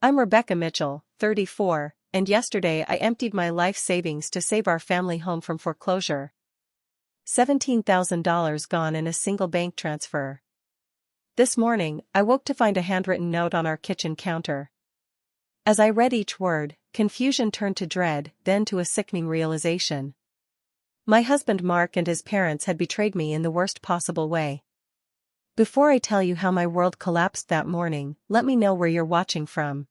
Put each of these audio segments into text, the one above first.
I'm Rebecca Mitchell, 34, and yesterday I emptied my life savings to save our family home from foreclosure. $17,000 gone in a single bank transfer. This morning, I woke to find a handwritten note on our kitchen counter. As I read each word, confusion turned to dread, then to a sickening realization. My husband Mark and his parents had betrayed me in the worst possible way. Before I tell you how my world collapsed that morning, let me know where you're watching from.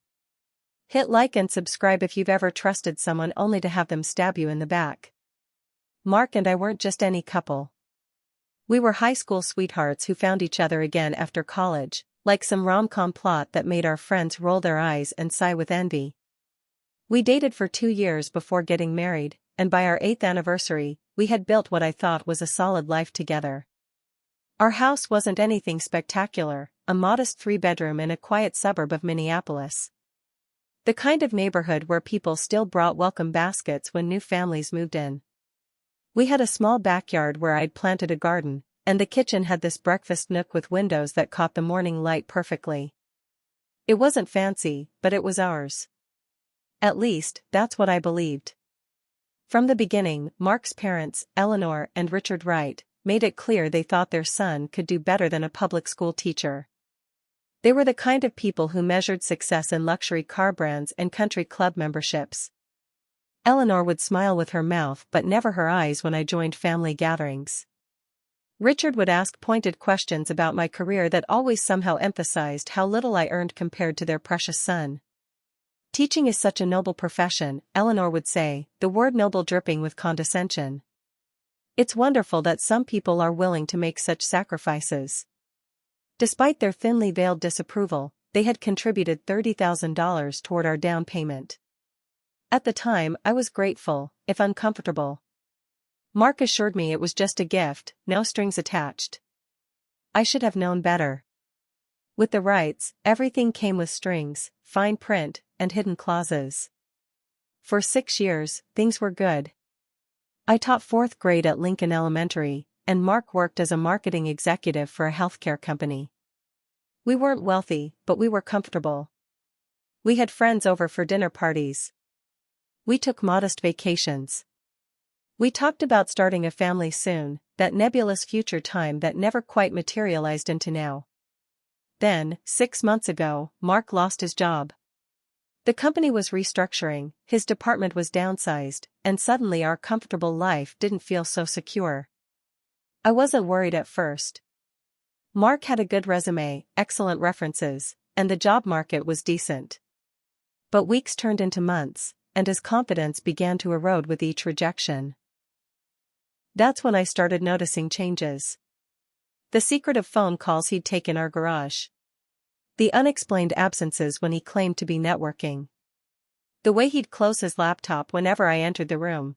Hit like and subscribe if you've ever trusted someone only to have them stab you in the back. Mark and I weren't just any couple. We were high school sweethearts who found each other again after college, like some rom-com plot that made our friends roll their eyes and sigh with envy. We dated for 2 years before getting married, and by our 8th anniversary, we had built what I thought was a solid life together. Our house wasn't anything spectacular, a modest 3-bedroom in a quiet suburb of Minneapolis. The kind of neighborhood where people still brought welcome baskets when new families moved in. We had a small backyard where I'd planted a garden, and the kitchen had this breakfast nook with windows that caught the morning light perfectly. It wasn't fancy, but it was ours. At least, that's what I believed. From the beginning, Mark's parents, Eleanor and Richard Wright, made it clear they thought their son could do better than a public school teacher. They were the kind of people who measured success in luxury car brands and country club memberships. Eleanor would smile with her mouth but never her eyes when I joined family gatherings. Richard would ask pointed questions about my career that always somehow emphasized how little I earned compared to their precious son. Teaching is such a noble profession, Eleanor would say, the word noble dripping with condescension. It's wonderful that some people are willing to make such sacrifices. Despite their thinly veiled disapproval, they had contributed $30,000 toward our down payment. At the time, I was grateful, if uncomfortable. Mark assured me it was just a gift, no strings attached. I should have known better. With the Wrights, everything came with strings, fine print, and hidden clauses. For 6 years, things were good. I taught 4th grade at Lincoln Elementary, and Mark worked as a marketing executive for a healthcare company. We weren't wealthy, but we were comfortable. We had friends over for dinner parties. We took modest vacations. We talked about starting a family soon, that nebulous future time that never quite materialized into now. Then, 6 months ago, Mark lost his job. The company was restructuring, his department was downsized, and suddenly our comfortable life didn't feel so secure. I wasn't worried at first. Mark had a good resume, excellent references, and the job market was decent. But weeks turned into months, and his confidence began to erode with each rejection. That's when I started noticing changes. The secretive phone calls he'd take in our garage. The unexplained absences when he claimed to be networking. The way he'd close his laptop whenever I entered the room.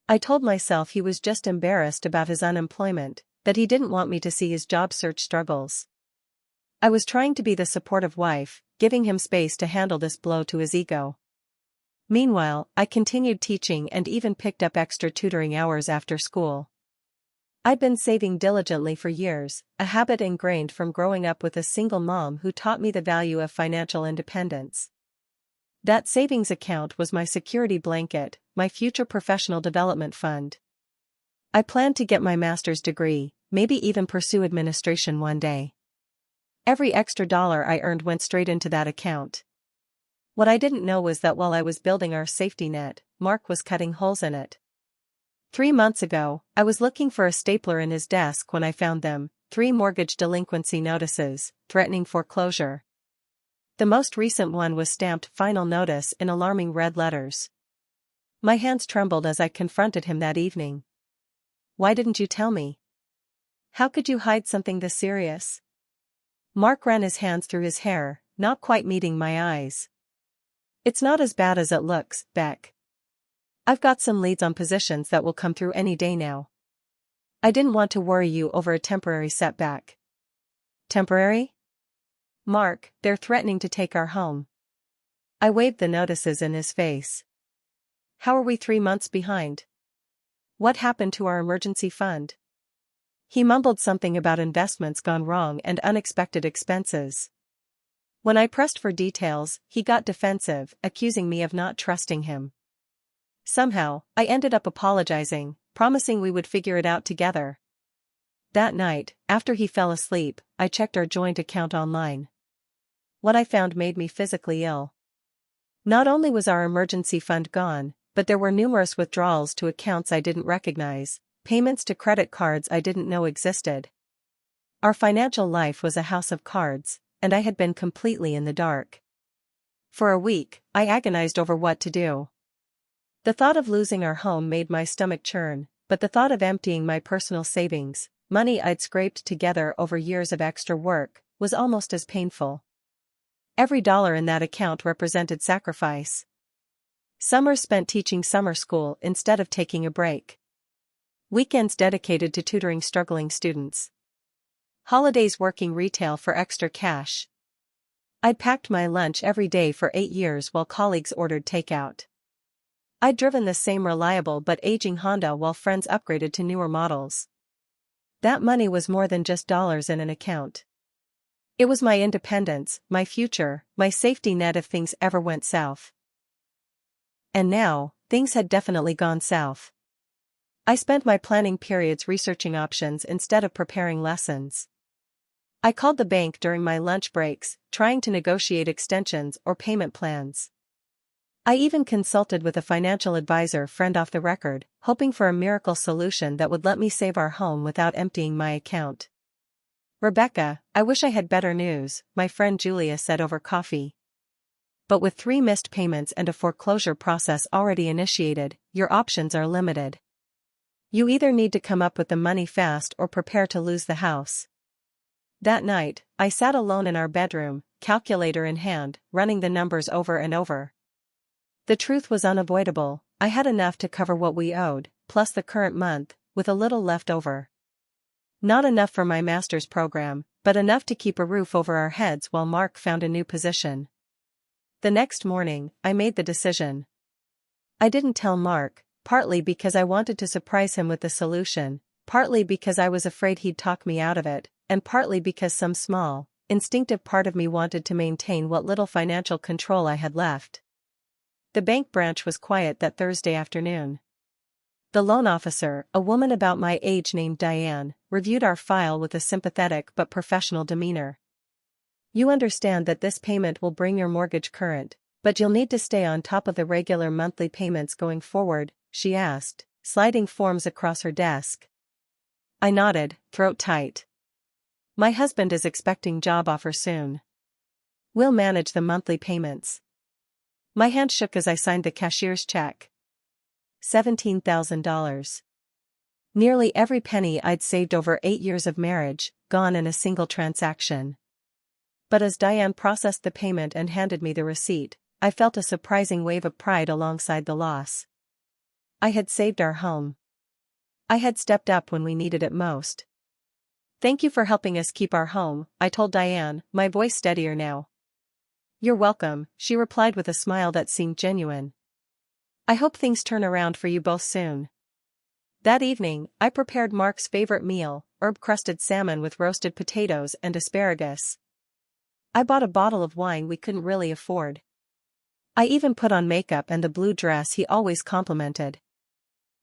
I told myself he was just embarrassed about his unemployment, that he didn't want me to see his job search struggles. I was trying to be the supportive wife, giving him space to handle this blow to his ego. Meanwhile, I continued teaching and even picked up extra tutoring hours after school. I'd been saving diligently for years, a habit ingrained from growing up with a single mom who taught me the value of financial independence. That savings account was my security blanket, my future professional development fund. I planned to get my master's degree, maybe even pursue administration one day. Every extra dollar I earned went straight into that account. What I didn't know was that while I was building our safety net, Mark was cutting holes in it. 3 months ago, I was looking for a stapler in his desk when I found them, 3 mortgage delinquency notices, threatening foreclosure. The most recent one was stamped "Final Notice" in alarming red letters. My hands trembled as I confronted him that evening. Why didn't you tell me? How could you hide something this serious? Mark ran his hands through his hair, not quite meeting my eyes. It's not as bad as it looks, Beck. I've got some leads on positions that will come through any day now. I didn't want to worry you over a temporary setback. Temporary? Mark, they're threatening to take our home. I waved the notices in his face. How are we 3 months behind? What happened to our emergency fund? He mumbled something about investments gone wrong and unexpected expenses. When I pressed for details, he got defensive, accusing me of not trusting him. Somehow, I ended up apologizing, promising we would figure it out together. That night, after he fell asleep, I checked our joint account online. What I found made me physically ill. Not only was our emergency fund gone, but there were numerous withdrawals to accounts I didn't recognize, payments to credit cards I didn't know existed. Our financial life was a house of cards, and I had been completely in the dark. For a week, I agonized over what to do. The thought of losing our home made my stomach churn, but the thought of emptying my personal savings, money I'd scraped together over years of extra work, was almost as painful. Every dollar in that account represented sacrifice. Summers spent teaching summer school instead of taking a break. Weekends dedicated to tutoring struggling students. Holidays working retail for extra cash. I'd packed my lunch every day for 8 years while colleagues ordered takeout. I'd driven the same reliable but aging Honda while friends upgraded to newer models. That money was more than just dollars in an account. It was my independence, my future, my safety net if things ever went south. And now, things had definitely gone south. I spent my planning periods researching options instead of preparing lessons. I called the bank during my lunch breaks, trying to negotiate extensions or payment plans. I even consulted with a financial advisor friend off the record, hoping for a miracle solution that would let me save our home without emptying my account. "Rebecca, I wish I had better news," my friend Julia said over coffee. "But with 3 missed payments and a foreclosure process already initiated, your options are limited. You either need to come up with the money fast or prepare to lose the house." That night, I sat alone in our bedroom, calculator in hand, running the numbers over and over. The truth was unavoidable. I had enough to cover what we owed, plus the current month, with a little left over. Not enough for my master's program, but enough to keep a roof over our heads while Mark found a new position. The next morning, I made the decision. I didn't tell Mark, partly because I wanted to surprise him with the solution, partly because I was afraid he'd talk me out of it, and partly because some small, instinctive part of me wanted to maintain what little financial control I had left. The bank branch was quiet that Thursday afternoon. The loan officer, a woman about my age named Diane, reviewed our file with a sympathetic but professional demeanor. "You understand that this payment will bring your mortgage current, but you'll need to stay on top of the regular monthly payments going forward?" she asked, sliding forms across her desk. I nodded, throat tight. "My husband is expecting job offer soon. We'll manage the monthly payments." My hand shook as I signed the cashier's check. $17,000. Nearly every penny I'd saved over 8 years of marriage, gone in a single transaction. But as Diane processed the payment and handed me the receipt, I felt a surprising wave of pride alongside the loss. I had saved our home. I had stepped up when we needed it most. "Thank you for helping us keep our home," I told Diane, my voice steadier now. "You're welcome," she replied with a smile that seemed genuine. "I hope things turn around for you both soon." That evening, I prepared Mark's favorite meal, herb-crusted salmon with roasted potatoes and asparagus. I bought a bottle of wine we couldn't really afford. I even put on makeup and the blue dress he always complimented.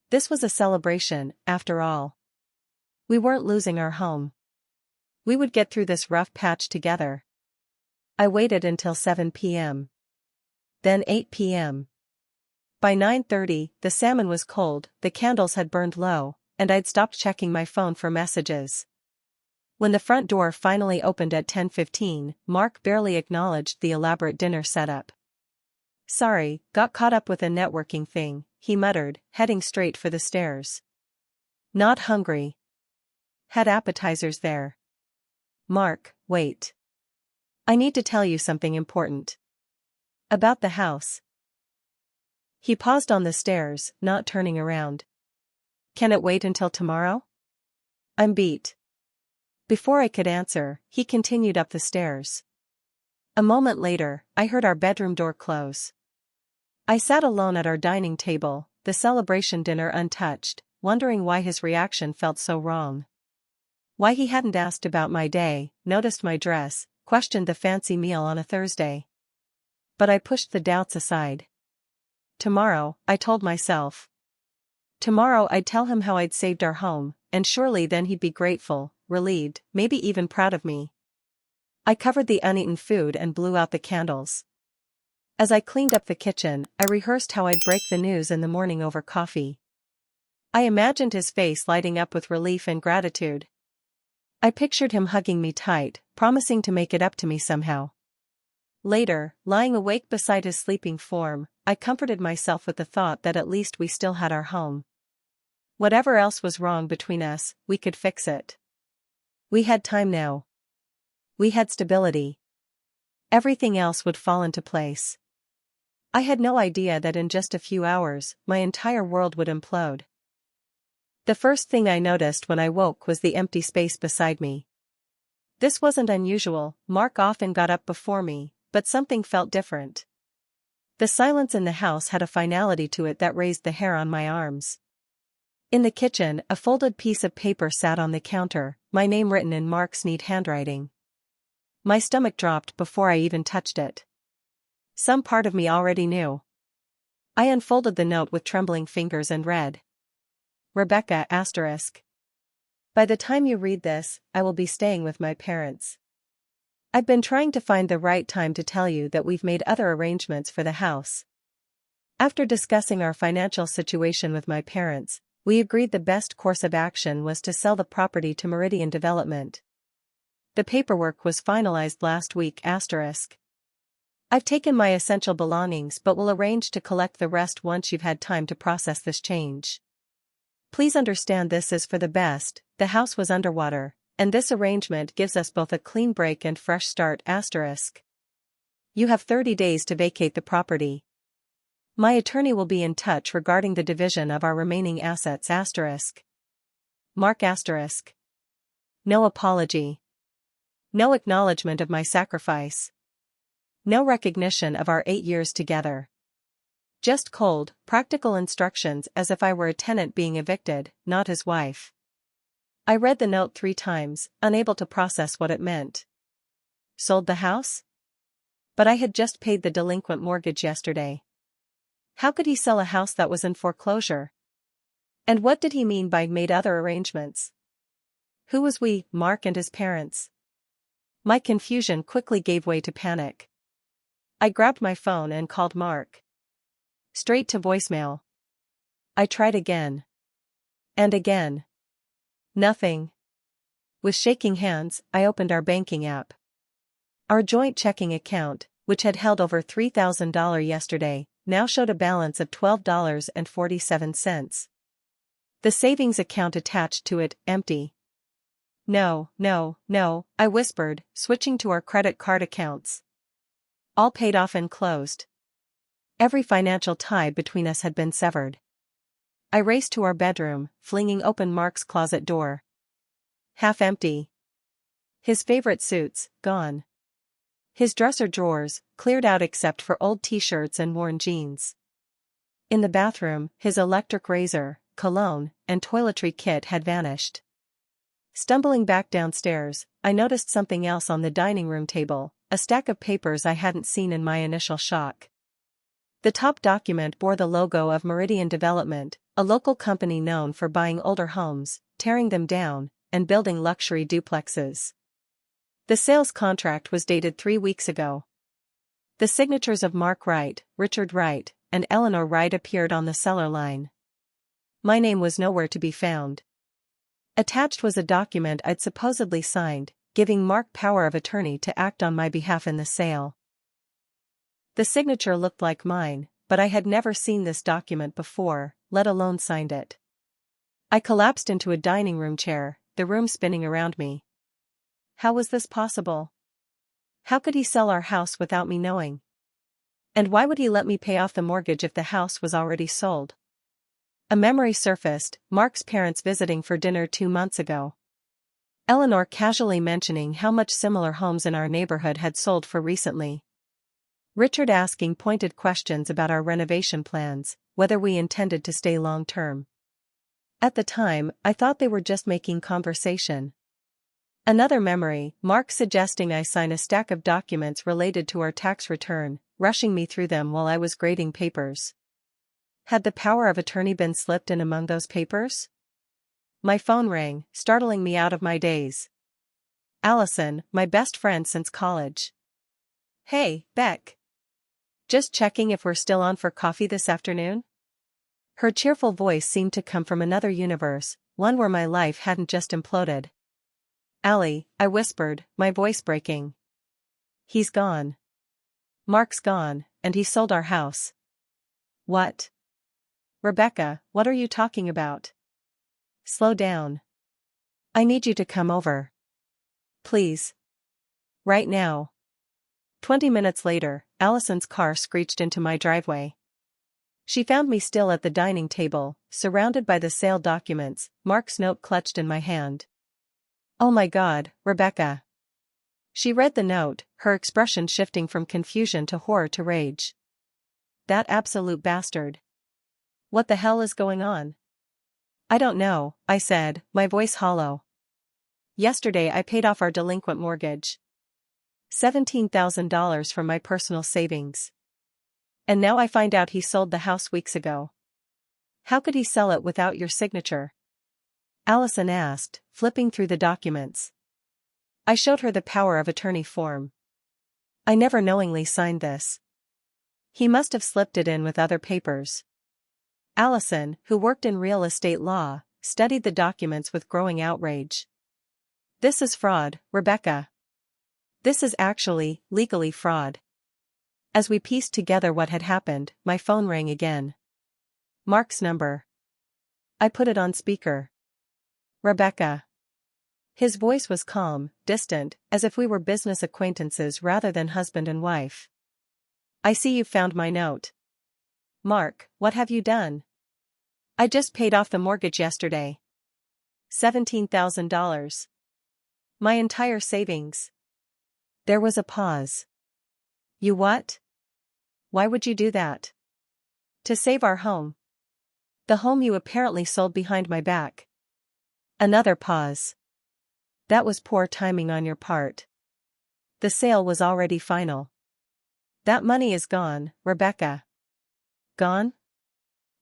This was a celebration, after all. We weren't losing our home. We would get through this rough patch together. I waited until 7 p.m. Then 8 p.m. By 9:30, the salmon was cold, the candles had burned low, and I'd stopped checking my phone for messages. When the front door finally opened at 10:15, Mark barely acknowledged the elaborate dinner setup. "Sorry, got caught up with a networking thing," he muttered, heading straight for the stairs. "Not hungry. Had appetizers there." "Mark, wait. I need to tell you something important. About the house." He paused on the stairs, not turning around. "Can it wait until tomorrow?" I'm beat. Before I could answer, he continued up the stairs. A moment later, I heard our bedroom door close. I sat alone at our dining table, the celebration dinner untouched, wondering why his reaction felt so wrong. Why he hadn't asked about my day, noticed my dress, questioned the fancy meal on a Thursday. But I pushed the doubts aside. Tomorrow, I told myself. Tomorrow I'd tell him how I'd saved our home, and surely then he'd be grateful, relieved, maybe even proud of me. I covered the uneaten food and blew out the candles. As I cleaned up the kitchen, I rehearsed how I'd break the news in the morning over coffee. I imagined his face lighting up with relief and gratitude. I pictured him hugging me tight, promising to make it up to me somehow. Later, lying awake beside his sleeping form, I comforted myself with the thought that at least we still had our home. Whatever else was wrong between us, we could fix it. We had time now. We had stability. Everything else would fall into place. I had no idea that in just a few hours, my entire world would implode. The first thing I noticed when I woke was the empty space beside me. This wasn't unusual. Mark often got up before me, but something felt different. The silence in the house had a finality to it that raised the hair on my arms. In the kitchen, a folded piece of paper sat on the counter, my name written in Mark's neat handwriting. My stomach dropped before I even touched it. Some part of me already knew. I unfolded the note with trembling fingers and read. Rebecca *. By the time you read this, I will be staying with my parents. I've been trying to find the right time to tell you that we've made other arrangements for the house. After discussing our financial situation with my parents, we agreed the best course of action was to sell the property to Meridian Development. The paperwork was finalized last week *. I've taken my essential belongings but will arrange to collect the rest once you've had time to process this change. Please understand this is for the best. The house was underwater, and this arrangement gives us both a clean break and fresh start *. You have 30 days to vacate the property. My attorney will be in touch regarding the division of our remaining assets *. Mark *. No apology. No acknowledgement of my sacrifice. No recognition of our 8 years together. Just cold, practical instructions as if I were a tenant being evicted, not his wife. I read the note 3 times, unable to process what it meant. Sold the house? But I had just paid the delinquent mortgage yesterday. How could he sell a house that was in foreclosure? And what did he mean by made other arrangements? Who was we, Mark and his parents? My confusion quickly gave way to panic. I grabbed my phone and called Mark. Straight to voicemail. I tried again. And again. Nothing. With shaking hands, I opened our banking app. Our joint checking account, which had held over $3,000 yesterday, now showed a balance of $12.47. The savings account attached to it, empty. No, I whispered, switching to our credit card accounts. All paid off and closed. Every financial tie between us had been severed. I raced to our bedroom, flinging open Mark's closet door. Half empty. His favorite suits, gone. His dresser drawers, cleared out except for old t-shirts and worn jeans. In the bathroom, his electric razor, cologne, and toiletry kit had vanished. Stumbling back downstairs, I noticed something else on the dining room table, a stack of papers I hadn't seen in my initial shock. The top document bore the logo of Meridian Development, a local company known for buying older homes, tearing them down, and building luxury duplexes. The sales contract was dated 3 weeks ago. The signatures of Mark Wright, Richard Wright, and Eleanor Wright appeared on the seller line. My name was nowhere to be found. Attached was a document I'd supposedly signed, giving Mark power of attorney to act on my behalf in the sale. The signature looked like mine, but I had never seen this document before, let alone signed it. I collapsed into a dining room chair, the room spinning around me. How was this possible? How could he sell our house without me knowing? And why would he let me pay off the mortgage if the house was already sold? A memory surfaced, Mark's parents visiting for dinner 2 months ago. Eleanor casually mentioning how much similar homes in our neighborhood had sold for recently. Richard asking pointed questions about our renovation plans, whether we intended to stay long-term. At the time, I thought they were just making conversation. Another memory, Mark suggesting I sign a stack of documents related to our tax return, rushing me through them while I was grading papers. Had the power of attorney been slipped in among those papers? My phone rang, startling me out of my daze. Allison, my best friend since college. Hey, Beck. Just checking if we're still on for coffee this afternoon? Her cheerful voice seemed to come from another universe, one where my life hadn't just imploded. Allie, I whispered, my voice breaking. He's gone. Mark's gone, and he sold our house. What? Rebecca, what are you talking about? Slow down. I need you to come over. Please. Right now. 20 minutes later, Allison's car screeched into my driveway. She found me still at the dining table, surrounded by the sale documents, Mark's note clutched in my hand. Oh my God, Rebecca. She read the note, her expression shifting from confusion to horror to rage. That absolute bastard. What the hell is going on? I don't know, I said, my voice hollow. Yesterday I paid off our delinquent mortgage. $17,000 from my personal savings. And now I find out he sold the house weeks ago. How could he sell it without your signature? Allison asked, flipping through the documents. I showed her the power of attorney form. I never knowingly signed this. He must have slipped it in with other papers. Allison, who worked in real estate law, studied the documents with growing outrage. This is fraud, Rebecca. This is actually, legally fraud. As we pieced together what had happened, my phone rang again. Mark's number. I put it on speaker. Rebecca. His voice was calm, distant, as if we were business acquaintances rather than husband and wife. I see you found my note. Mark, what have you done? I just paid off the mortgage yesterday. $17,000. My entire savings. There was a pause. You what? Why would you do that? To save our home. The home you apparently sold behind my back. Another pause. That was poor timing on your part. The sale was already final. That money is gone, Rebecca. Gone?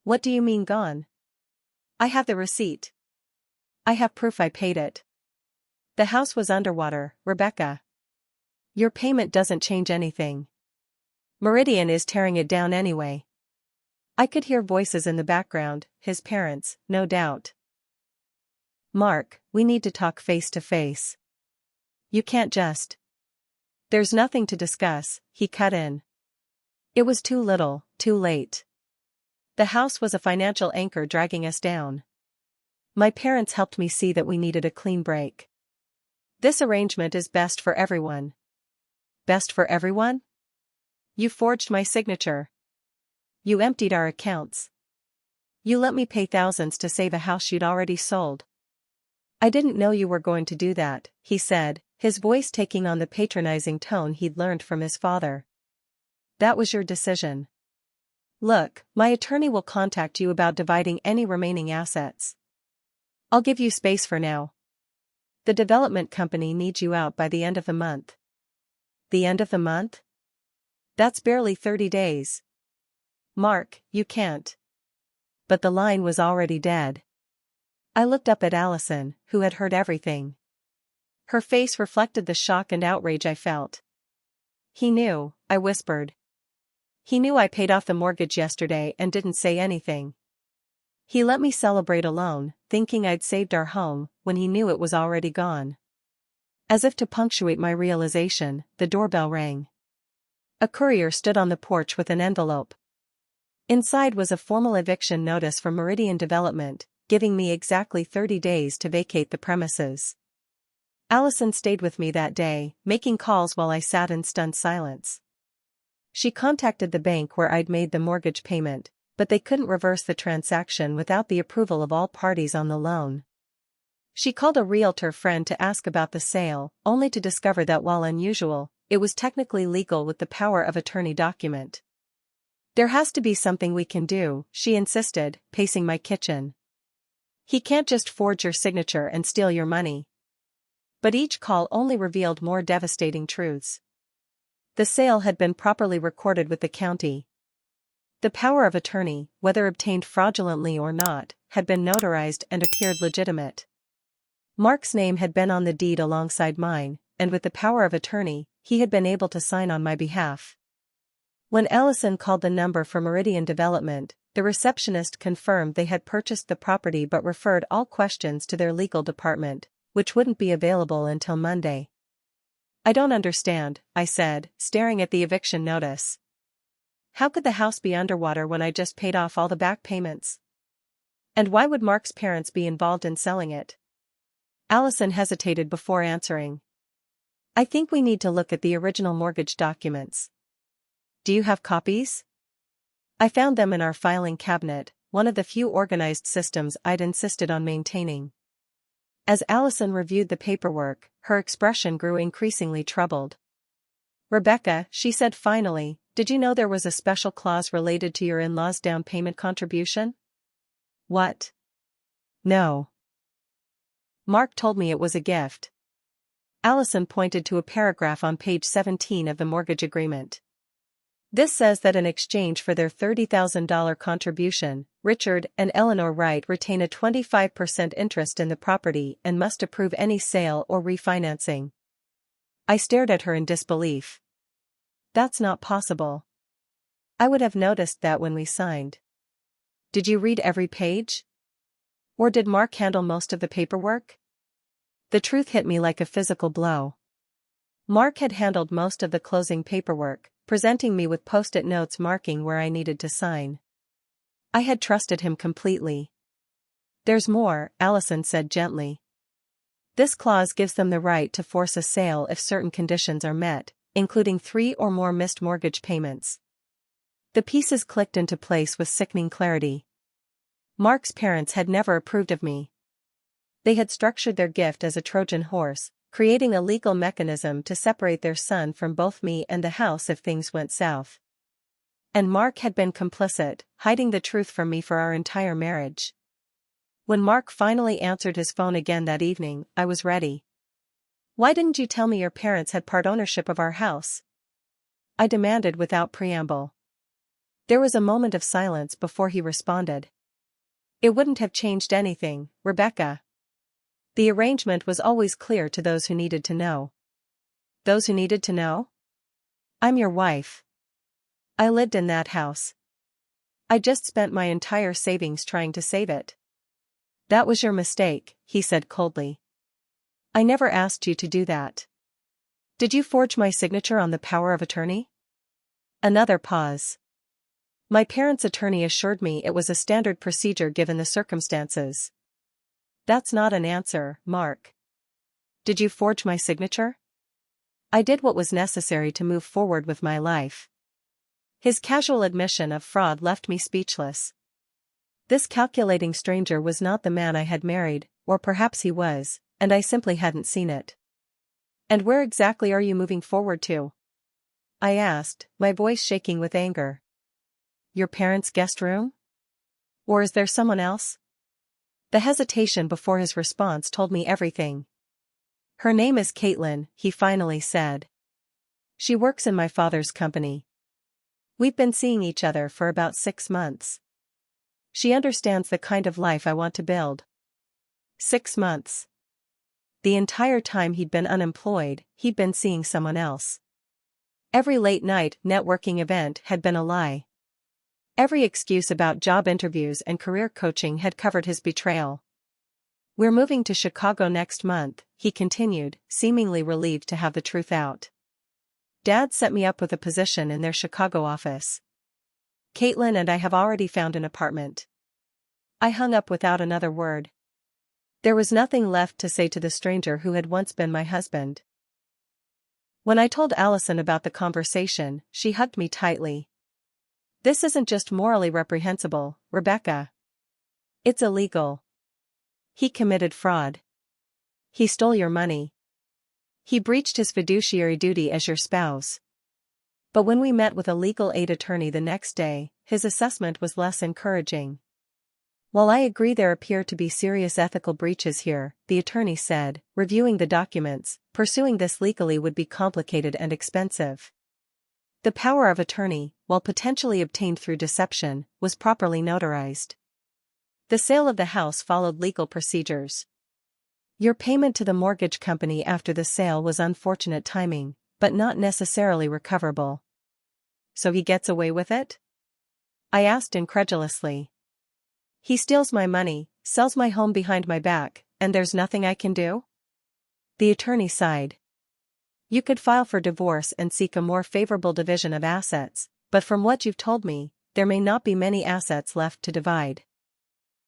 What do you mean gone? I have the receipt. I have proof I paid it. The house was underwater, Rebecca. Your payment doesn't change anything. Meridian is tearing it down anyway. I could hear voices in the background, his parents, no doubt. Mark, we need to talk face to face. You can't just. There's nothing to discuss, he cut in. It was too little, too late. The house was a financial anchor dragging us down. My parents helped me see that we needed a clean break. This arrangement is best for everyone. Best for everyone? You forged my signature. You emptied our accounts. You let me pay thousands to save a house you'd already sold. I didn't know you were going to do that, he said, his voice taking on the patronizing tone he'd learned from his father. That was your decision. Look, my attorney will contact you about dividing any remaining assets. I'll give you space for now. The development company needs you out by the end of the month. The end of the month? That's barely 30 days. Mark, you can't. But the line was already dead. I looked up at Allison, who had heard everything. Her face reflected the shock and outrage I felt. He knew, I whispered. He knew I paid off the mortgage yesterday and didn't say anything. He let me celebrate alone, thinking I'd saved our home, when he knew it was already gone. As if to punctuate my realization, the doorbell rang. A courier stood on the porch with an envelope. Inside was a formal eviction notice from Meridian Development, giving me exactly 30 days to vacate the premises. Allison stayed with me that day, making calls while I sat in stunned silence. She contacted the bank where I'd made the mortgage payment, but they couldn't reverse the transaction without the approval of all parties on the loan. She called a realtor friend to ask about the sale, only to discover that while unusual, it was technically legal with the power of attorney document. There has to be something we can do, she insisted, pacing my kitchen. He can't just forge your signature and steal your money. But each call only revealed more devastating truths. The sale had been properly recorded with the county. The power of attorney, whether obtained fraudulently or not, had been notarized and appeared legitimate. Mark's name had been on the deed alongside mine, and with the power of attorney, he had been able to sign on my behalf. When Allison called the number for Meridian Development, the receptionist confirmed they had purchased the property but referred all questions to their legal department, which wouldn't be available until Monday. "I don't understand," I said, staring at the eviction notice. "How could the house be underwater when I just paid off all the back payments? And why would Mark's parents be involved in selling it?" Allison hesitated before answering. "I think we need to look at the original mortgage documents. Do you have copies?" I found them in our filing cabinet, one of the few organized systems I'd insisted on maintaining. As Allison reviewed the paperwork, her expression grew increasingly troubled. "Rebecca," she said finally, "did you know there was a special clause related to your in-laws' down payment contribution?" "What?" "No. Mark told me it was a gift." Allison pointed to a paragraph on page 17 of the mortgage agreement. "This says that in exchange for their $30,000 contribution, Richard and Eleanor Wright retain a 25% interest in the property and must approve any sale or refinancing." I stared at her in disbelief. "That's not possible. I would have noticed that when we signed." "Did you read every page? Or did Mark handle most of the paperwork?" The truth hit me like a physical blow. Mark had handled most of the closing paperwork, presenting me with post-it notes marking where I needed to sign. I had trusted him completely. "There's more," Allison said gently. "This clause gives them the right to force a sale if certain conditions are met, including 3 or more missed mortgage payments." The pieces clicked into place with sickening clarity. Mark's parents had never approved of me. They had structured their gift as a Trojan horse, creating a legal mechanism to separate their son from both me and the house if things went south. And Mark had been complicit, hiding the truth from me for our entire marriage. When Mark finally answered his phone again that evening, I was ready. "Why didn't you tell me your parents had part ownership of our house?" I demanded without preamble. There was a moment of silence before he responded. "It wouldn't have changed anything, Rebecca. The arrangement was always clear to those who needed to know." "Those who needed to know?" "I'm your wife. I lived in that house. I just spent my entire savings trying to save it." "That was your mistake," he said coldly. "I never asked you to do that. Did you forge my signature on the power of attorney?" Another pause. "My parents' attorney assured me it was a standard procedure given the circumstances." "That's not an answer, Mark. Did you forge my signature?" "I did what was necessary to move forward with my life." His casual admission of fraud left me speechless. This calculating stranger was not the man I had married, or perhaps he was, and I simply hadn't seen it. "And where exactly are you moving forward to?" I asked, my voice shaking with anger. "Your parents' guest room? Or is there someone else?" The hesitation before his response told me everything. "Her name is Caitlin," he finally said. "She works in my father's company. We've been seeing each other for about 6 months. She understands the kind of life I want to build." 6 months. The entire time he'd been unemployed, he'd been seeing someone else. Every late-night networking event had been a lie. Every excuse about job interviews and career coaching had covered his betrayal. "We're moving to Chicago next month," he continued, seemingly relieved to have the truth out. "Dad set me up with a position in their Chicago office. Caitlin and I have already found an apartment." I hung up without another word. There was nothing left to say to the stranger who had once been my husband. When I told Allison about the conversation, she hugged me tightly. "This isn't just morally reprehensible, Rebecca. It's illegal. He committed fraud. He stole your money. He breached his fiduciary duty as your spouse." But when we met with a legal aid attorney the next day, his assessment was less encouraging. While I agree there appear to be serious ethical breaches here, the attorney said, reviewing the documents, pursuing this legally would be complicated and expensive. The power of attorney, while potentially obtained through deception, was properly notarized. The sale of the house followed legal procedures. Your payment to the mortgage company after the sale was unfortunate timing, but not necessarily recoverable. So he gets away with it? I asked incredulously. He steals my money, sells my home behind my back, and there's nothing I can do? The attorney sighed. You could file for divorce and seek a more favorable division of assets, but from what you've told me, there may not be many assets left to divide.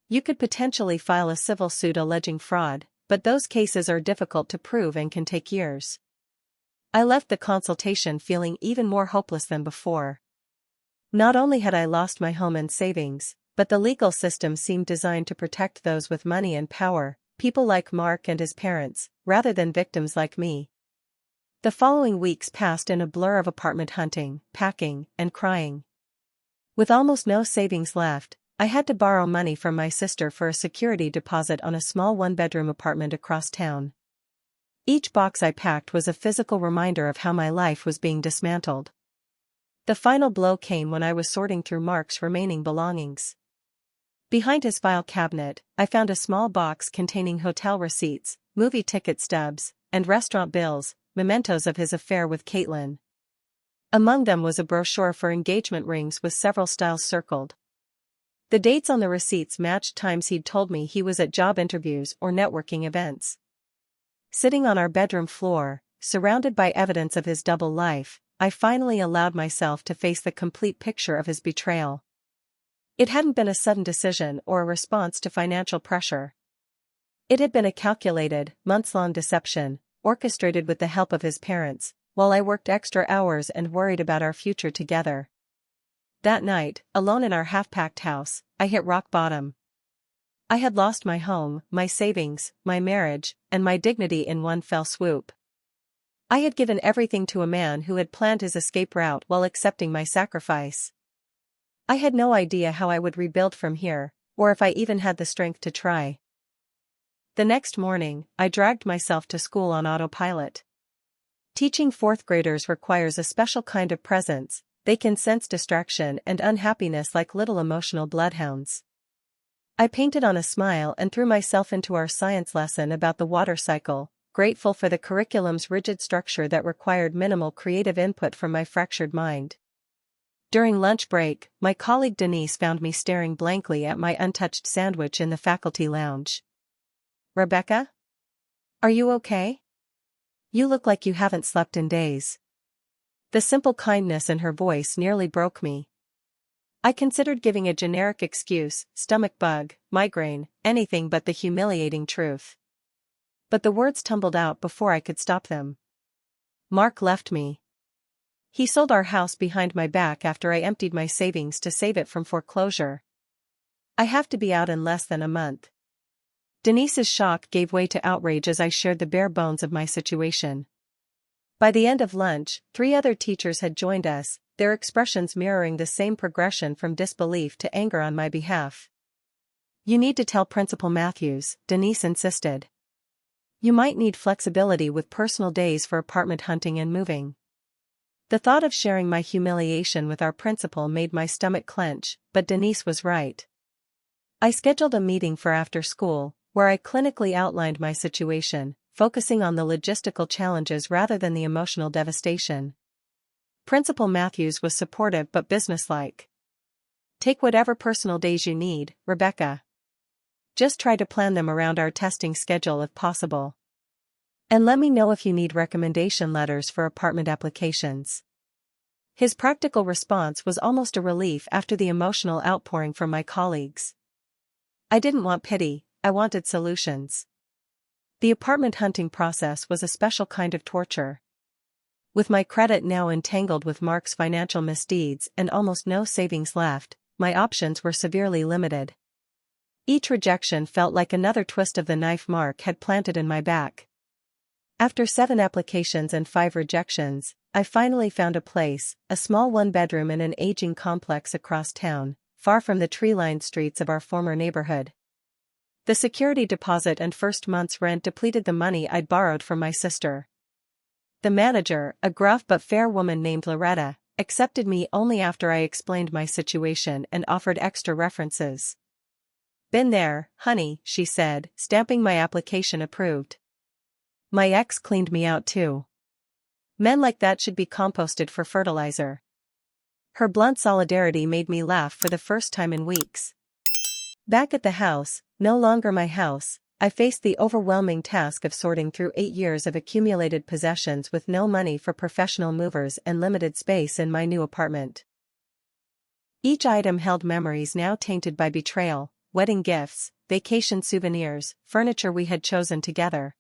You could potentially file a civil suit alleging fraud, but those cases are difficult to prove and can take years. I left the consultation feeling even more hopeless than before. Not only had I lost my home and savings, but the legal system seemed designed to protect those with money and power, people like Mark and his parents, rather than victims like me. The following weeks passed in a blur of apartment hunting, packing, and crying. With almost no savings left, I had to borrow money from my sister for a security deposit on a small one-bedroom apartment across town. Each box I packed was a physical reminder of how my life was being dismantled. The final blow came when I was sorting through Mark's remaining belongings. Behind his file cabinet, I found a small box containing hotel receipts, movie ticket stubs, and restaurant bills, mementos of his affair with Caitlin. Among them was a brochure for engagement rings with several styles circled. The dates on the receipts matched times he'd told me he was at job interviews or networking events. Sitting on our bedroom floor, surrounded by evidence of his double life, I finally allowed myself to face the complete picture of his betrayal. It hadn't been a sudden decision or a response to financial pressure. It had been a calculated, months-long deception, orchestrated with the help of his parents, while I worked extra hours and worried about our future together. That night, alone in our half-packed house, I hit rock bottom. I had lost my home, my savings, my marriage, and my dignity in one fell swoop. I had given everything to a man who had planned his escape route while accepting my sacrifice. I had no idea how I would rebuild from here, or if I even had the strength to try. The next morning, I dragged myself to school on autopilot. Teaching fourth graders requires a special kind of presence. They can sense distraction and unhappiness like little emotional bloodhounds. I painted on a smile and threw myself into our science lesson about the water cycle, grateful for the curriculum's rigid structure that required minimal creative input from my fractured mind. During lunch break, my colleague Denise found me staring blankly at my untouched sandwich in the faculty lounge. Rebecca? Are you okay? You look like you haven't slept in days. The simple kindness in her voice nearly broke me. I considered giving a generic excuse, stomach bug, migraine, anything but the humiliating truth. But the words tumbled out before I could stop them. Mark left me. He sold our house behind my back after I emptied my savings to save it from foreclosure. I have to be out in less than a month. Denise's shock gave way to outrage as I shared the bare bones of my situation. By the end of lunch, 3 other teachers had joined us, their expressions mirroring the same progression from disbelief to anger on my behalf. You need to tell Principal Matthews, Denise insisted. You might need flexibility with personal days for apartment hunting and moving. The thought of sharing my humiliation with our principal made my stomach clench, but Denise was right. I scheduled a meeting for after school, where I clinically outlined my situation, focusing on the logistical challenges rather than the emotional devastation. Principal Matthews was supportive but businesslike. Take whatever personal days you need, Rebecca. Just try to plan them around our testing schedule if possible. And let me know if you need recommendation letters for apartment applications. His practical response was almost a relief after the emotional outpouring from my colleagues. I didn't want pity, I wanted solutions. The apartment hunting process was a special kind of torture. With my credit now entangled with Mark's financial misdeeds and almost no savings left, my options were severely limited. Each rejection felt like another twist of the knife Mark had planted in my back. After 7 applications and 5 rejections, I finally found a place, a small one-bedroom in an aging complex across town, far from the tree-lined streets of our former neighborhood. The security deposit and first month's rent depleted the money I'd borrowed from my sister. The manager, a gruff but fair woman named Loretta, accepted me only after I explained my situation and offered extra references. "Been there, honey," she said, stamping my application approved. "My ex cleaned me out too. Men like that should be composted for fertilizer." Her blunt solidarity made me laugh for the first time in weeks. Back at the house, no longer my house, I faced the overwhelming task of sorting through 8 years of accumulated possessions with no money for professional movers and limited space in my new apartment. Each item held memories now tainted by betrayal: wedding gifts, vacation souvenirs, furniture we had chosen together.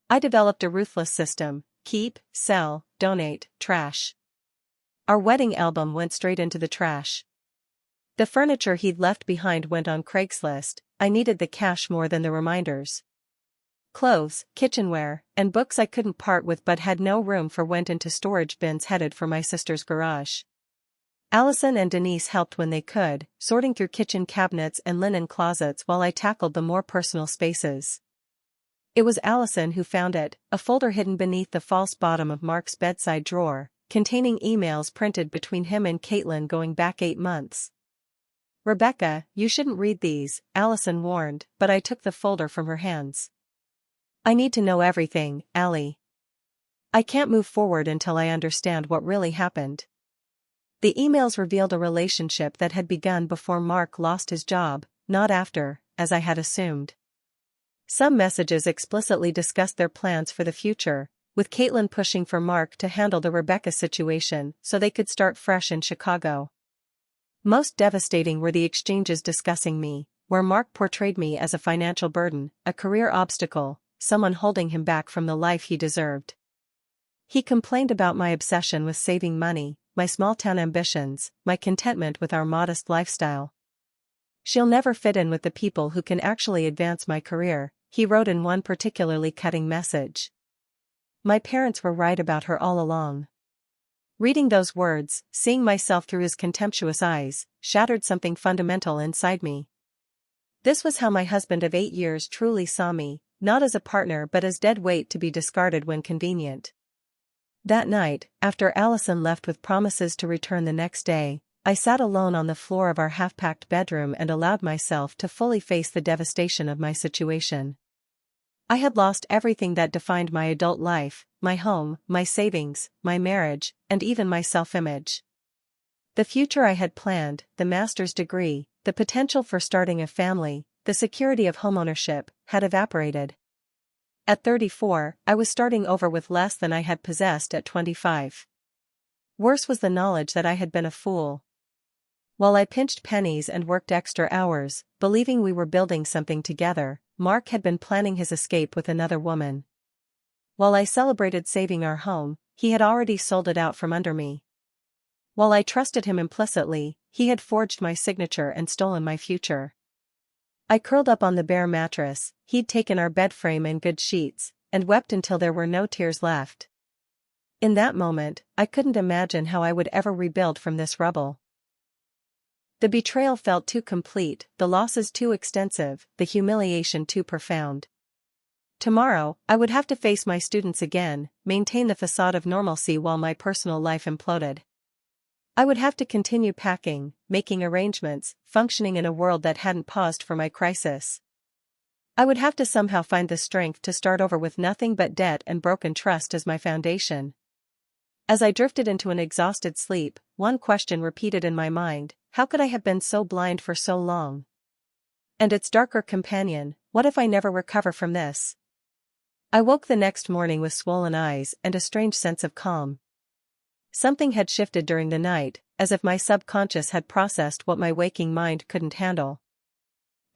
I developed a ruthless system: keep, sell, donate, trash. Our wedding album went straight into the trash. The furniture he'd left behind went on Craigslist. I needed the cash more than the reminders. Clothes, kitchenware, and books I couldn't part with but had no room for went into storage bins headed for my sister's garage. Allison and Denise helped when they could, sorting through kitchen cabinets and linen closets while I tackled the more personal spaces. It was Allison who found it, a folder hidden beneath the false bottom of Mark's bedside drawer, containing emails printed between him and Caitlin going back 8 months. "Rebecca, you shouldn't read these," Allison warned, but I took the folder from her hands. "I need to know everything, Allie. I can't move forward until I understand what really happened." The emails revealed a relationship that had begun before Mark lost his job, not after, as I had assumed. Some messages explicitly discussed their plans for the future, with Caitlin pushing for Mark to handle the Rebecca situation so they could start fresh in Chicago. Most devastating were the exchanges discussing me, where Mark portrayed me as a financial burden, a career obstacle, someone holding him back from the life he deserved. He complained about my obsession with saving money, my small-town ambitions, my contentment with our modest lifestyle. "She'll never fit in with the people who can actually advance my career," he wrote in one particularly cutting message. "My parents were right about her all along." Reading those words, seeing myself through his contemptuous eyes, shattered something fundamental inside me. This was how my husband of 8 years truly saw me, not as a partner but as dead weight to be discarded when convenient. That night, after Allison left with promises to return the next day, I sat alone on the floor of our half-packed bedroom and allowed myself to fully face the devastation of my situation. I had lost everything that defined my adult life: my home, my savings, my marriage, and even my self-image. The future I had planned, the master's degree, the potential for starting a family, the security of homeownership, had evaporated. At 34, I was starting over with less than I had possessed at 25. Worse was the knowledge that I had been a fool. While I pinched pennies and worked extra hours, believing we were building something together, Mark had been planning his escape with another woman. While I celebrated saving our home, he had already sold it out from under me. While I trusted him implicitly, he had forged my signature and stolen my future. I curled up on the bare mattress, he'd taken our bed frame and good sheets, and wept until there were no tears left. In that moment, I couldn't imagine how I would ever rebuild from this rubble. The betrayal felt too complete, the losses too extensive, the humiliation too profound. Tomorrow, I would have to face my students again, maintain the facade of normalcy while my personal life imploded. I would have to continue packing, making arrangements, functioning in a world that hadn't paused for my crisis. I would have to somehow find the strength to start over with nothing but debt and broken trust as my foundation. As I drifted into an exhausted sleep, one question repeated in my mind: how could I have been so blind for so long? And its darker companion: what if I never recover from this? I woke the next morning with swollen eyes and a strange sense of calm. Something had shifted during the night, as if my subconscious had processed what my waking mind couldn't handle.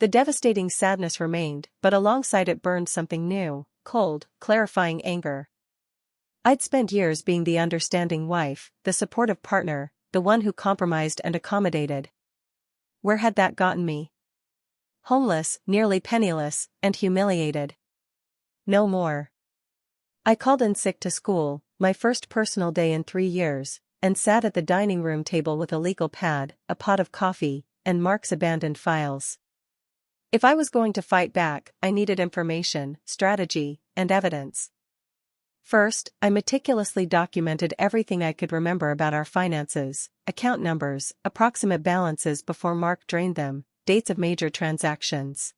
The devastating sadness remained, but alongside it burned something new: cold, clarifying anger. I'd spent years being the understanding wife, the supportive partner, the one who compromised and accommodated. Where had that gotten me? Homeless, nearly penniless, and humiliated. No more. I called in sick to school, my first personal day in 3 years, and sat at the dining room table with a legal pad, a pot of coffee, and Mark's abandoned files. If I was going to fight back, I needed information, strategy, and evidence. First, I meticulously documented everything I could remember about our finances, account numbers, approximate balances before Mark drained them, dates of major transactions.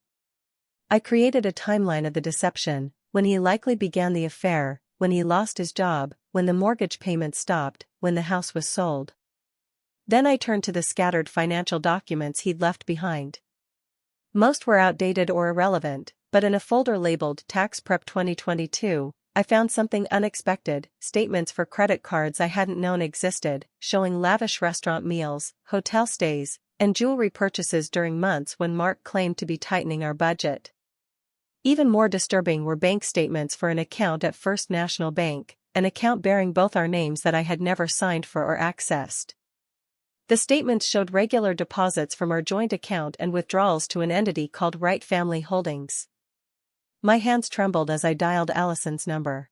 I created a timeline of the deception, when he likely began the affair, when he lost his job, when the mortgage payment stopped, when the house was sold. Then I turned to the scattered financial documents he'd left behind. Most were outdated or irrelevant, but in a folder labeled Tax Prep 2022, I found something unexpected: statements for credit cards I hadn't known existed, showing lavish restaurant meals, hotel stays, and jewelry purchases during months when Mark claimed to be tightening our budget. Even more disturbing were bank statements for an account at First National Bank, an account bearing both our names that I had never signed for or accessed. The statements showed regular deposits from our joint account and withdrawals to an entity called Wright Family Holdings. My hands trembled as I dialed Allison's number.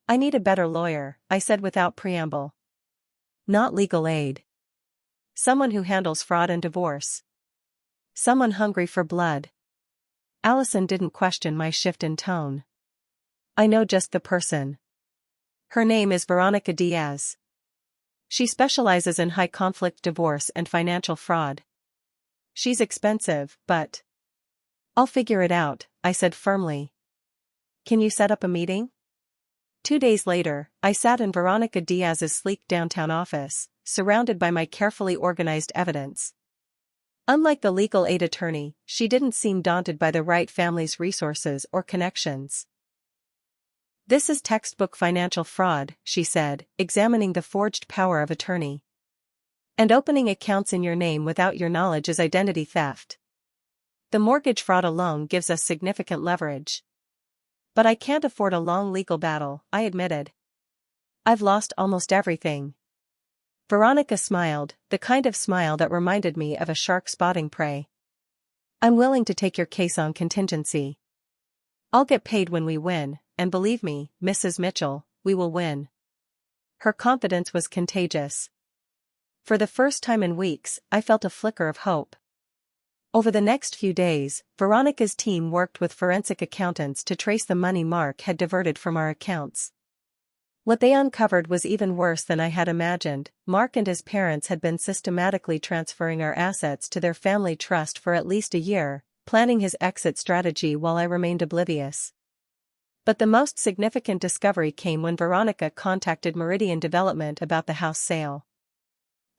"I need a better lawyer," I said without preamble. "Not legal aid. Someone who handles fraud and divorce. Someone hungry for blood." Allison didn't question my shift in tone. "I know just the person. Her name is Veronica Diaz. She specializes in high-conflict divorce and financial fraud. She's expensive, but..." "I'll figure it out," I said firmly. "Can you set up a meeting?" 2 days later, I sat in Veronica Diaz's sleek downtown office, surrounded by my carefully organized evidence. Unlike the legal aid attorney, she didn't seem daunted by the Wright family's resources or connections. "This is textbook financial fraud," she said, examining the forged power of attorney. "And opening accounts in your name without your knowledge is identity theft. The mortgage fraud alone gives us significant leverage. But I can't afford a long legal battle," I admitted. "I've lost almost everything." Veronica smiled, the kind of smile that reminded me of a shark spotting prey. "I'm willing to take your case on contingency. I'll get paid when we win, and believe me, Mrs. Mitchell, we will win." Her confidence was contagious. For the first time in weeks, I felt a flicker of hope. Over the next few days, Veronica's team worked with forensic accountants to trace the money Mark had diverted from our accounts. What they uncovered was even worse than I had imagined. Mark and his parents had been systematically transferring our assets to their family trust for at least a year, planning his exit strategy while I remained oblivious. But the most significant discovery came when Veronica contacted Meridian Development about the house sale.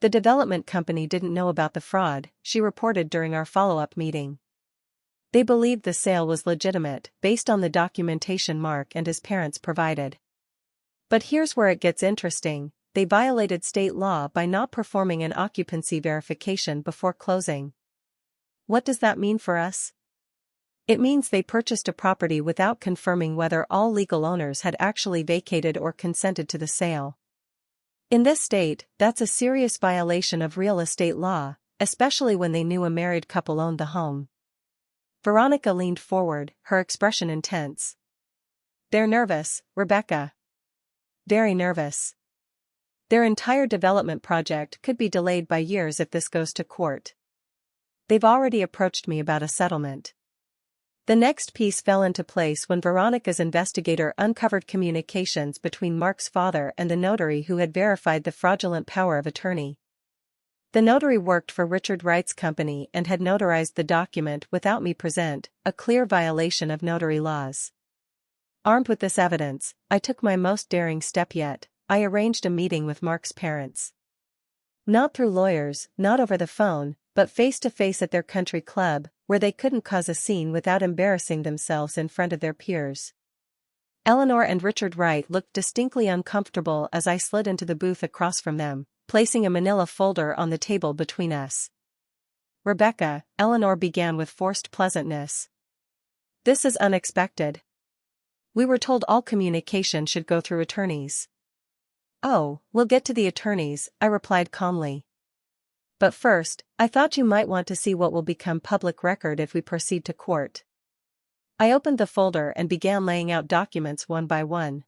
The development company didn't know about the fraud, she reported during our follow-up meeting. They believed the sale was legitimate, based on the documentation Mark and his parents provided. But here's where it gets interesting: they violated state law by not performing an occupancy verification before closing. What does that mean for us? It means they purchased a property without confirming whether all legal owners had actually vacated or consented to the sale. In this state, that's a serious violation of real estate law, especially when they knew a married couple owned the home. Veronica leaned forward, her expression intense. "They're nervous, Rebecca. Very nervous. Their entire development project could be delayed by years if this goes to court. They've already approached me about a settlement." The next piece fell into place when Veronica's investigator uncovered communications between Mark's father and the notary who had verified the fraudulent power of attorney. The notary worked for Richard Wright's company and had notarized the document without me present, a clear violation of notary laws. Armed with this evidence, I took my most daring step yet. I arranged a meeting with Mark's parents. Not through lawyers, not over the phone, but face-to-face at their country club, where they couldn't cause a scene without embarrassing themselves in front of their peers. Eleanor and Richard Wright looked distinctly uncomfortable as I slid into the booth across from them, placing a manila folder on the table between us. "Rebecca," Eleanor began with forced pleasantness. "This is unexpected. We were told all communication should go through attorneys." "Oh, we'll get to the attorneys," I replied calmly. "But first, I thought you might want to see what will become public record if we proceed to court." I opened the folder and began laying out documents one by one.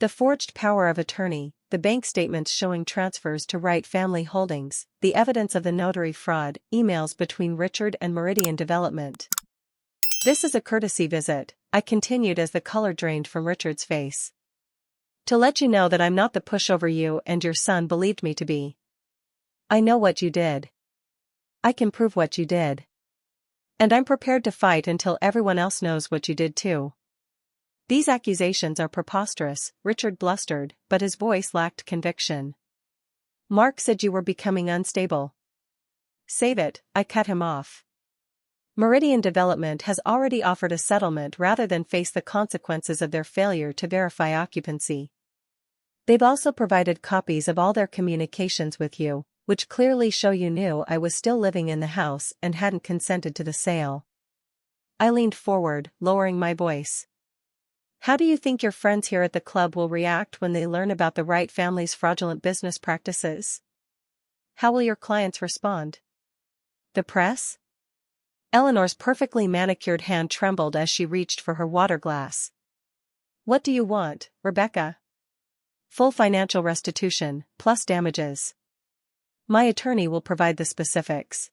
The forged power of attorney, the bank statements showing transfers to Wright Family Holdings, the evidence of the notary fraud, emails between Richard and Meridian Development. This is a courtesy visit, I continued as the color drained from Richard's face. To let you know that I'm not the pushover you and your son believed me to be. I know what you did. I can prove what you did. And I'm prepared to fight until everyone else knows what you did too. These accusations are preposterous, Richard blustered, but his voice lacked conviction. Mark said you were becoming unstable. Save it, I cut him off. Meridian Development has already offered a settlement rather than face the consequences of their failure to verify occupancy. They've also provided copies of all their communications with you, which clearly show you knew I was still living in the house and hadn't consented to the sale. I leaned forward, lowering my voice. How do you think your friends here at the club will react when they learn about the Wright family's fraudulent business practices? How will your clients respond? The press? Eleanor's perfectly manicured hand trembled as she reached for her water glass. What do you want, Rebecca? Full financial restitution, plus damages. My attorney will provide the specifics.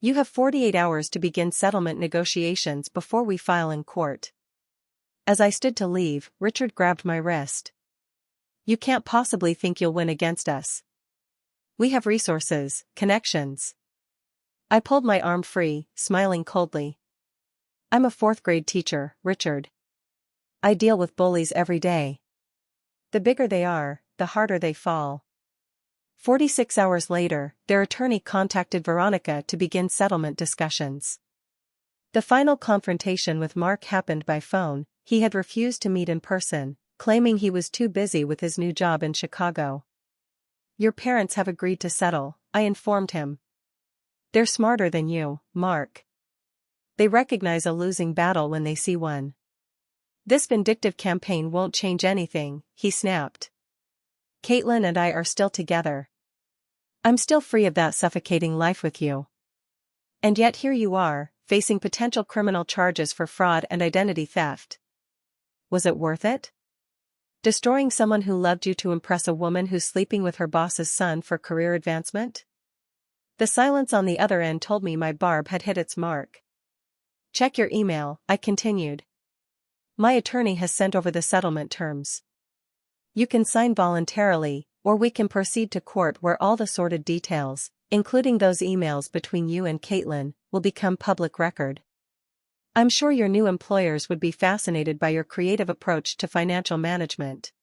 You have 48 hours to begin settlement negotiations before we file in court. As I stood to leave, Richard grabbed my wrist. You can't possibly think you'll win against us. We have resources, connections. I pulled my arm free, smiling coldly. I'm a fourth-grade teacher, Richard. I deal with bullies every day. The bigger they are, the harder they fall. 46 hours later, their attorney contacted Veronica to begin settlement discussions. The final confrontation with Mark happened by phone. He had refused to meet in person, claiming he was too busy with his new job in Chicago. Your parents have agreed to settle, I informed him. They're smarter than you, Mark. They recognize a losing battle when they see one. This vindictive campaign won't change anything, he snapped. Caitlin and I are still together. I'm still free of that suffocating life with you. And yet here you are, facing potential criminal charges for fraud and identity theft. Was it worth it? Destroying someone who loved you to impress a woman who's sleeping with her boss's son for career advancement? The silence on the other end told me my barb had hit its mark. Check your email, I continued. My attorney has sent over the settlement terms. You can sign voluntarily, or we can proceed to court where all the sordid details, including those emails between you and Caitlin, will become public record. I'm sure your new employers would be fascinated by your creative approach to financial management.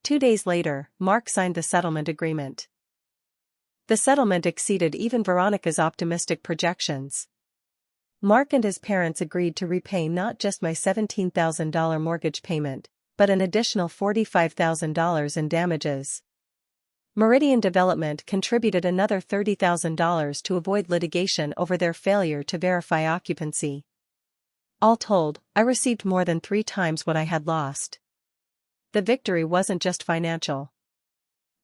2 days later, Mark signed the settlement agreement. The settlement exceeded even Veronica's optimistic projections. Mark and his parents agreed to repay not just my $17,000 mortgage payment, but an additional $45,000 in damages. Meridian Development contributed another $30,000 to avoid litigation over their failure to verify occupancy. All told, I received more than 3 times what I had lost. The victory wasn't just financial.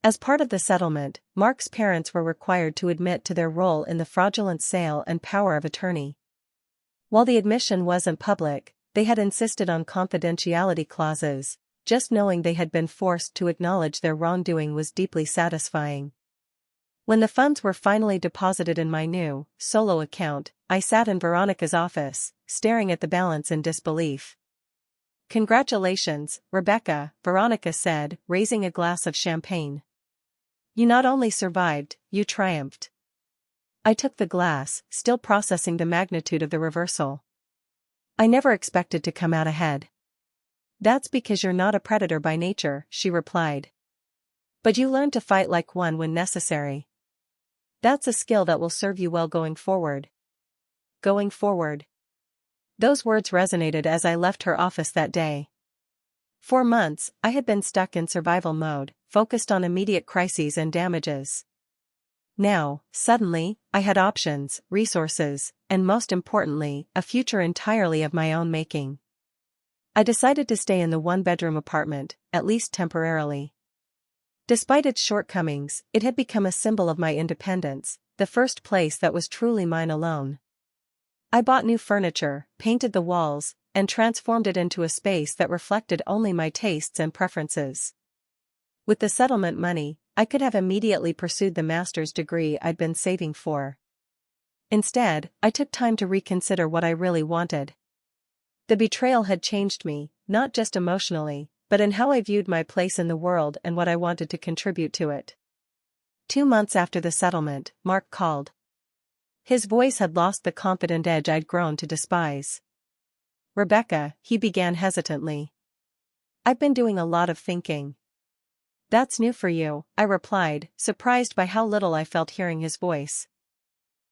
As part of the settlement, Mark's parents were required to admit to their role in the fraudulent sale and power of attorney. While the admission wasn't public, they had insisted on confidentiality clauses. Just knowing they had been forced to acknowledge their wrongdoing was deeply satisfying. When the funds were finally deposited in my new, solo account, I sat in Veronica's office, staring at the balance in disbelief. Congratulations, Rebecca, Veronica said, raising a glass of champagne. You not only survived, you triumphed. I took the glass, still processing the magnitude of the reversal. I never expected to come out ahead. That's because you're not a predator by nature, she replied. But you learn to fight like one when necessary. That's a skill that will serve you well going forward. Going forward. Those words resonated as I left her office that day. For months, I had been stuck in survival mode, focused on immediate crises and damages. Now, suddenly, I had options, resources, and most importantly, a future entirely of my own making. I decided to stay in the one-bedroom apartment, at least temporarily. Despite its shortcomings, it had become a symbol of my independence, the first place that was truly mine alone. I bought new furniture, painted the walls, and transformed it into a space that reflected only my tastes and preferences. With the settlement money, I could have immediately pursued the master's degree I'd been saving for. Instead, I took time to reconsider what I really wanted. The betrayal had changed me, not just emotionally, but in how I viewed my place in the world and what I wanted to contribute to it. 2 months after the settlement, Mark called. His voice had lost the confident edge I'd grown to despise. "Rebecca," he began hesitantly. "I've been doing a lot of thinking." "That's new for you," I replied, surprised by how little I felt hearing his voice.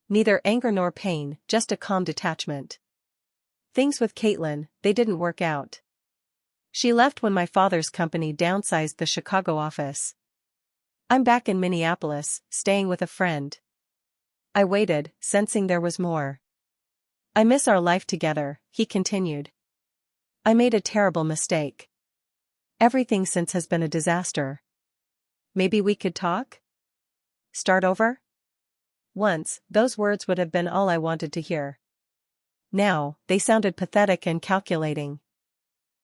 Neither anger nor pain, just a calm detachment. "Things with Caitlin, they didn't work out. She left when my father's company downsized the Chicago office. I'm back in Minneapolis, staying with a friend." I waited, sensing there was more. "I miss our life together," he continued. "I made a terrible mistake. Everything since has been a disaster. Maybe we could talk? Start over?" Once, those words would have been all I wanted to hear. Now, they sounded pathetic and calculating.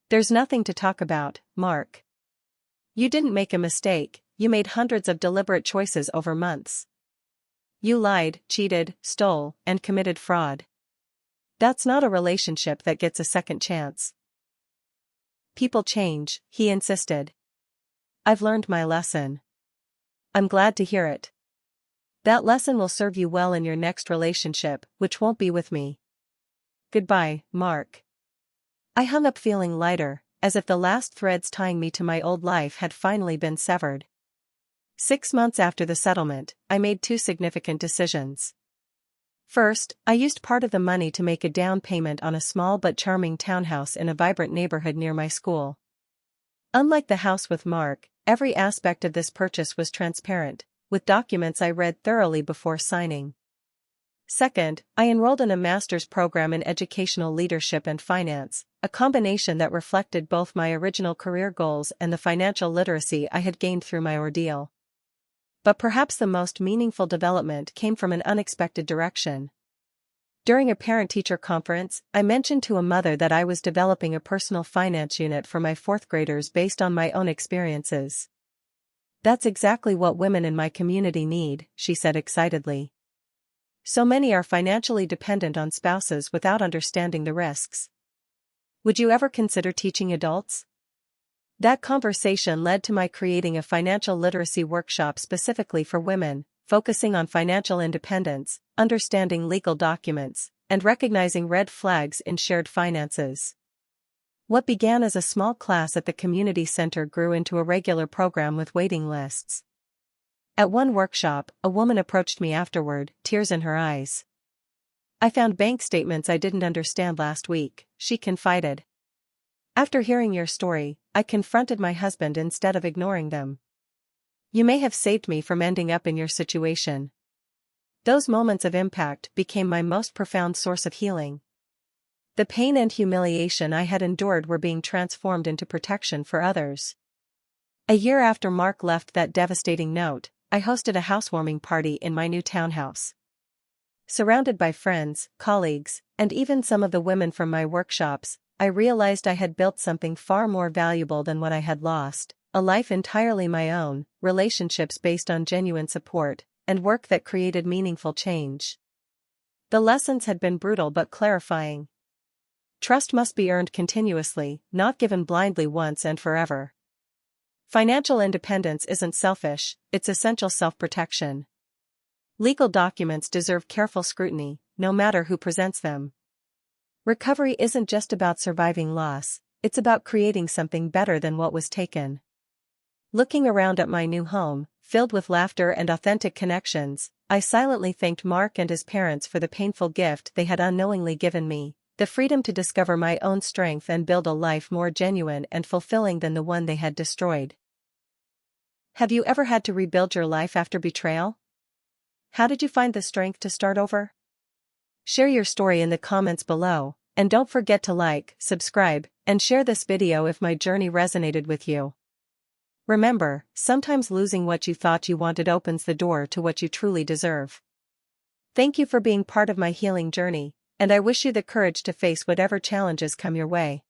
"There's nothing to talk about, Mark. You didn't make a mistake, you made hundreds of deliberate choices over months. You lied, cheated, stole, and committed fraud. That's not a relationship that gets a second chance." "People change," he insisted. "I've learned my lesson." "I'm glad to hear it. That lesson will serve you well in your next relationship, which won't be with me. Goodbye, Mark." I hung up feeling lighter, as if the last threads tying me to my old life had finally been severed. 6 months after the settlement, I made 2 significant decisions. First, I used part of the money to make a down payment on a small but charming townhouse in a vibrant neighborhood near my school. Unlike the house with Mark, every aspect of this purchase was transparent, with documents I read thoroughly before signing. Second, I enrolled in a master's program in educational leadership and finance, a combination that reflected both my original career goals and the financial literacy I had gained through my ordeal. But perhaps the most meaningful development came from an unexpected direction. During a parent-teacher conference, I mentioned to a mother that I was developing a personal finance unit for my 4th graders based on my own experiences. "That's exactly what women in my community need," she said excitedly. "So many are financially dependent on spouses without understanding the risks. Would you ever consider teaching adults?" That conversation led to my creating a financial literacy workshop specifically for women, focusing on financial independence, understanding legal documents, and recognizing red flags in shared finances. What began as a small class at the community center grew into a regular program with waiting lists. At one workshop, a woman approached me afterward, tears in her eyes. "I found bank statements I didn't understand last week," she confided. "After hearing your story, I confronted my husband instead of ignoring them. You may have saved me from ending up in your situation." Those moments of impact became my most profound source of healing. The pain and humiliation I had endured were being transformed into protection for others. A year after Mark left that devastating note, I hosted a housewarming party in my new townhouse. Surrounded by friends, colleagues, and even some of the women from my workshops, I realized I had built something far more valuable than what I had lost: a life entirely my own, relationships based on genuine support, and work that created meaningful change. The lessons had been brutal but clarifying. Trust must be earned continuously, not given blindly once and forever. Financial independence isn't selfish, it's essential self-protection. Legal documents deserve careful scrutiny, no matter who presents them. Recovery isn't just about surviving loss, it's about creating something better than what was taken. Looking around at my new home, filled with laughter and authentic connections, I silently thanked Mark and his parents for the painful gift they had unknowingly given me: the freedom to discover my own strength and build a life more genuine and fulfilling than the one they had destroyed. Have you ever had to rebuild your life after betrayal? How did you find the strength to start over? Share your story in the comments below, and don't forget to like, subscribe, and share this video if my journey resonated with you. Remember, sometimes losing what you thought you wanted opens the door to what you truly deserve. Thank you for being part of my healing journey, and I wish you the courage to face whatever challenges come your way.